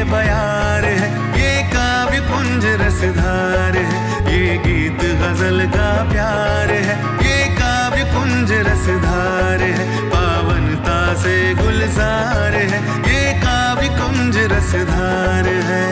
बयार है, ये काव्य कुंज रसधार है, ये गीत गजल का प्यार है, ये काव्य कुंज रसधार है, पावनता से गुलजार है, ये काव्य कुंज रसधार है।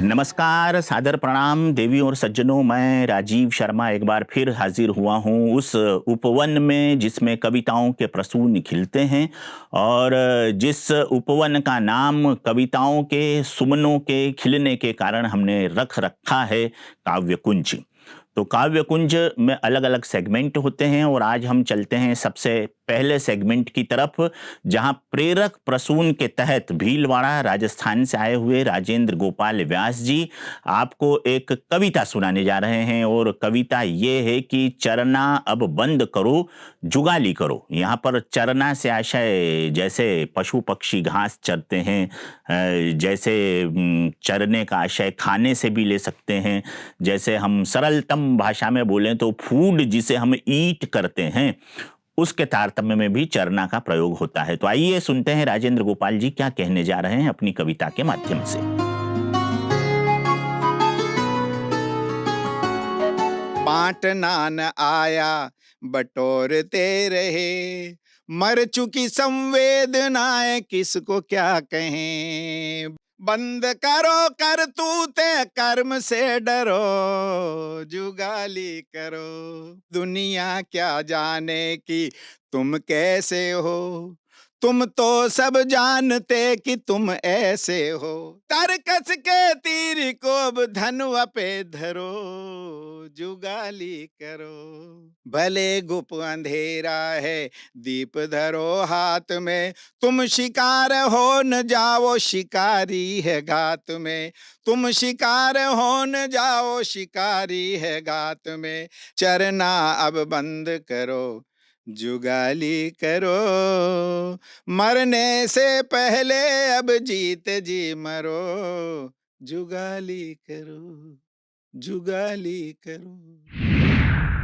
नमस्कार, सादर प्रणाम देवियों और सज्जनों। मैं राजीव शर्मा एक बार फिर हाजिर हुआ हूँ उस उपवन में जिसमें कविताओं के प्रसून खिलते हैं और जिस उपवन का नाम कविताओं के सुमनों के खिलने के कारण हमने रख रखा है काव्य कुंज। तो काव्य कुंज में अलग अलग सेगमेंट होते हैं और आज हम चलते हैं सबसे पहले सेगमेंट की तरफ, जहां प्रेरक प्रसून के तहत भीलवाड़ा राजस्थान से आए हुए राजेंद्र गोपाल व्यास जी आपको एक कविता सुनाने जा रहे हैं। और कविता ये है कि चरना अब बंद करो, जुगाली करो। यहाँ पर चरना से आशय जैसे पशु पक्षी घास चरते हैं, जैसे चरने का आशय खाने से भी ले सकते हैं, जैसे हम सरलतम भाषा में बोलें तो फूड जिसे हम ईट करते हैं उसके तारतम्य में भी चरना का प्रयोग होता है। तो आइए सुनते हैं राजेंद्र गोपाल जी क्या कहने जा रहे हैं अपनी कविता के माध्यम से। बांटना न आया बटोरते रहे, मर चुकी संवेदनाएं किसको क्या कहें। बंद करो करतूते, कर्म से डरो, जुगाली करो। दुनिया क्या जाने कि तुम कैसे हो, तुम तो सब जानते कि तुम ऐसे हो। तरकस के तीर को अब धनुआ पे धरो, जुगाली करो। भले गुप अंधेरा है दीप धरो हाथ में, तुम शिकार हो न जाओ शिकारी है घात में। तुम शिकार हो न जाओ शिकारी है घात में। चरना अब बंद करो, जुगाली करो। मरने से पहले अब जीत जी मरो, जुगाली करो, जुगाली करो।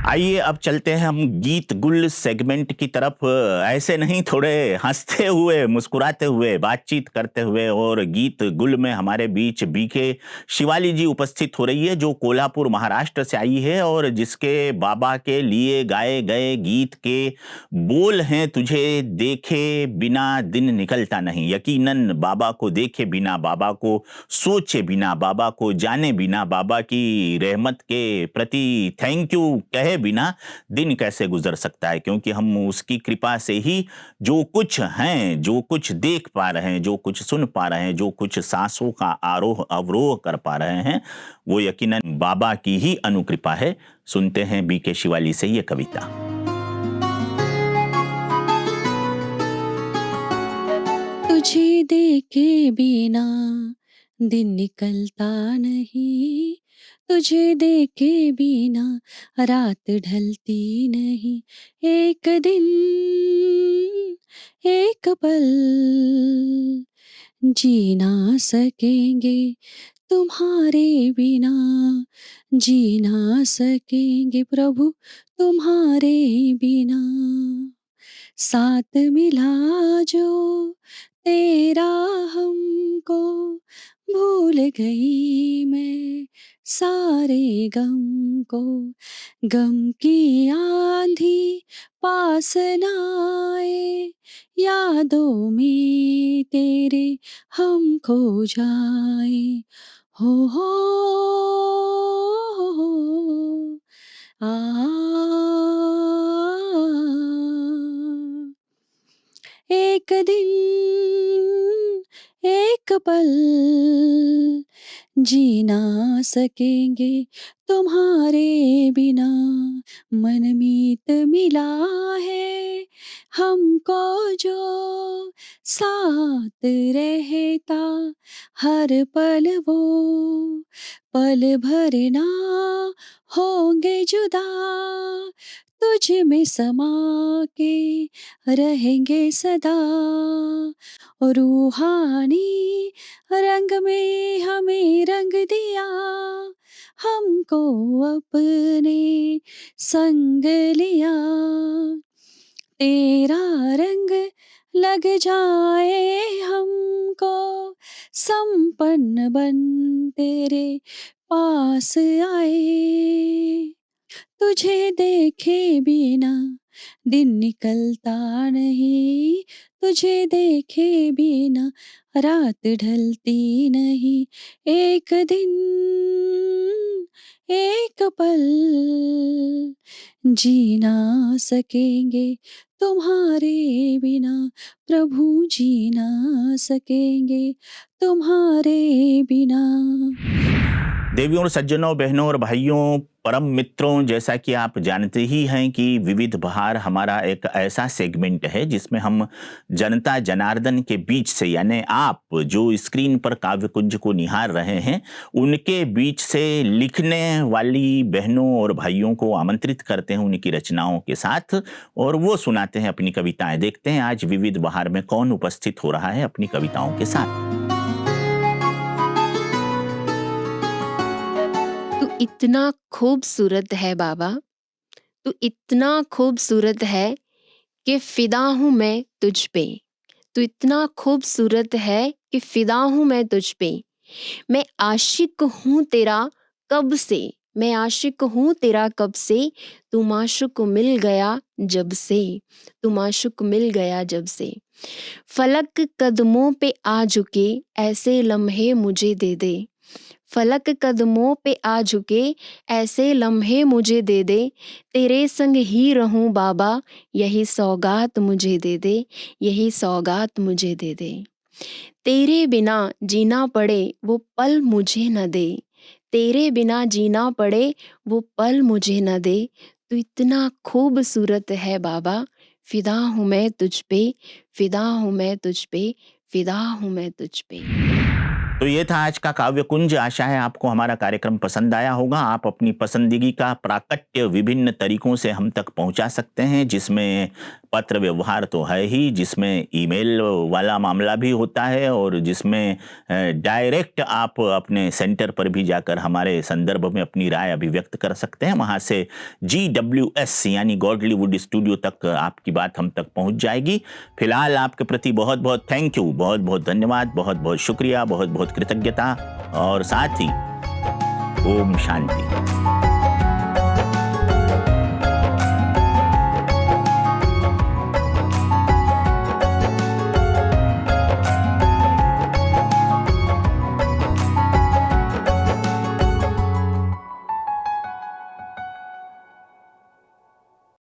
आइए अब चलते हैं हम गीत गुल सेगमेंट की तरफ। ऐसे नहीं, थोड़े हंसते हुए, मुस्कुराते हुए, बातचीत करते हुए। और गीत गुल में हमारे बीच बीके शिवाली जी उपस्थित हो रही है, जो कोल्हापुर महाराष्ट्र से आई है और जिसके बाबा के लिए गाए गए गीत के बोल हैं, तुझे देखे बिना दिन निकलता नहीं। यकीनन बाबा को देखे बिना, बाबा को सोचे बिना, बाबा को जाने बिना, बाबा की रहमत के प्रति थैंक यू कहे बिना दिन कैसे गुजर सकता है। क्योंकि हम उसकी कृपा से ही जो कुछ हैं, जो कुछ देख पा रहे हैं, जो कुछ सुन पा रहे हैं, जो कुछ सांसों का आरोह अवरोह कर पा रहे हैं, वो यकीनन बाबा की ही अनुकृपा है। सुनते हैं बीके शिवाली से ये कविता। तुझे देखे बिना दिन निकलता नहीं, तुझे देखे बिना रात ढलती नहीं। एक दिन एक पल जी ना सकेंगे तुम्हारे बिना, जी ना सकेंगे प्रभु तुम्हारे बिना। साथ मिला जो तेरा हमको, भूल गई मैं सारे गम को। गम की आंधी पास न आए, यादों में तेरे हम खो जाए। हो एक दिन एक पल जी ना सकेंगे तुम्हारे बिना। मनमीत मिला है हमको जो साथ रहता हर पल, वो पल भर ना होंगे जुदा, तुझ में समा के रहेंगे सदा। रूहानी रंग में हमें रंग दिया, हमको अपने संग लिया। तेरा रंग लग जाए हमको, संपन्न बन तेरे पास आए। तुझे देखे बिना दिन निकलता नहीं, तुझे देखे बिना रात ढलती नहीं। एक दिन एक पल जी ना सकेंगे तुम्हारे बिना, प्रभु जी ना सकेंगे तुम्हारे बिना। देवियों और सज्जनों, बहनों और भाइयों, परम मित्रों, जैसा कि आप जानते ही हैं कि विविध बहार हमारा एक ऐसा सेगमेंट है जिसमें हम जनता जनार्दन के बीच से, यानी आप जो स्क्रीन पर काव्य कुंज को निहार रहे हैं, उनके बीच से लिखने वाली बहनों और भाइयों को आमंत्रित करते हैं उनकी रचनाओं के साथ, और वो सुनाते हैं अपनी कविताएं। देखते हैं आज विविध बहार में कौन उपस्थित हो रहा है अपनी कविताओं के साथ। तू इतना खूबसूरत है बाबा, तू इतना खूबसूरत है कि फिदा हूँ मैं तुझ पे। तू इतना खूबसूरत है कि फिदा हूँ मैं तुझ पे। मैं आशिक हूँ तेरा कब से, मैं आशिक हूँ तेरा कब से। तू माशुक मिल गया जब से, तू माशुक मिल गया जब से। फलक कदमों पे आ झुके ऐसे लम्हे मुझे दे दे। फलक कदमों पे आ झुके ऐसे लम्हे मुझे दे दे। तेरे संग ही रहूं बाबा, यही सौगात मुझे दे दे, यही सौगात मुझे दे दे। तेरे बिना जीना पड़े वो पल मुझे न दे, तेरे बिना जीना पड़े वो पल मुझे न दे। तू इतना खूबसूरत है बाबा, फिदा हूँ मैं तुझ पे, फिदा हूँ मैं तुझ पे, फिदा हूँ मैं तुझ पे। तो ये था आज का काव्य कुंज। आशा है आपको हमारा कार्यक्रम पसंद आया होगा। आप अपनी पसंदीगी का प्राकट्य विभिन्न तरीकों से हम तक पहुंचा सकते हैं, जिसमें पत्र व्यवहार तो है ही, जिसमें ईमेल वाला मामला भी होता है, और जिसमें डायरेक्ट आप अपने सेंटर पर भी जाकर हमारे संदर्भ में अपनी राय अभिव्यक्त कर सकते हैं। वहाँ से GWS यानी गॉडलीवुड स्टूडियो तक आपकी बात हम तक पहुँच जाएगी। फिलहाल आपके प्रति बहुत बहुत थैंक यू, बहुत बहुत धन्यवाद, बहुत बहुत शुक्रिया, बहुत बहुत कृतज्ञता, और साथ ही ओम शांति।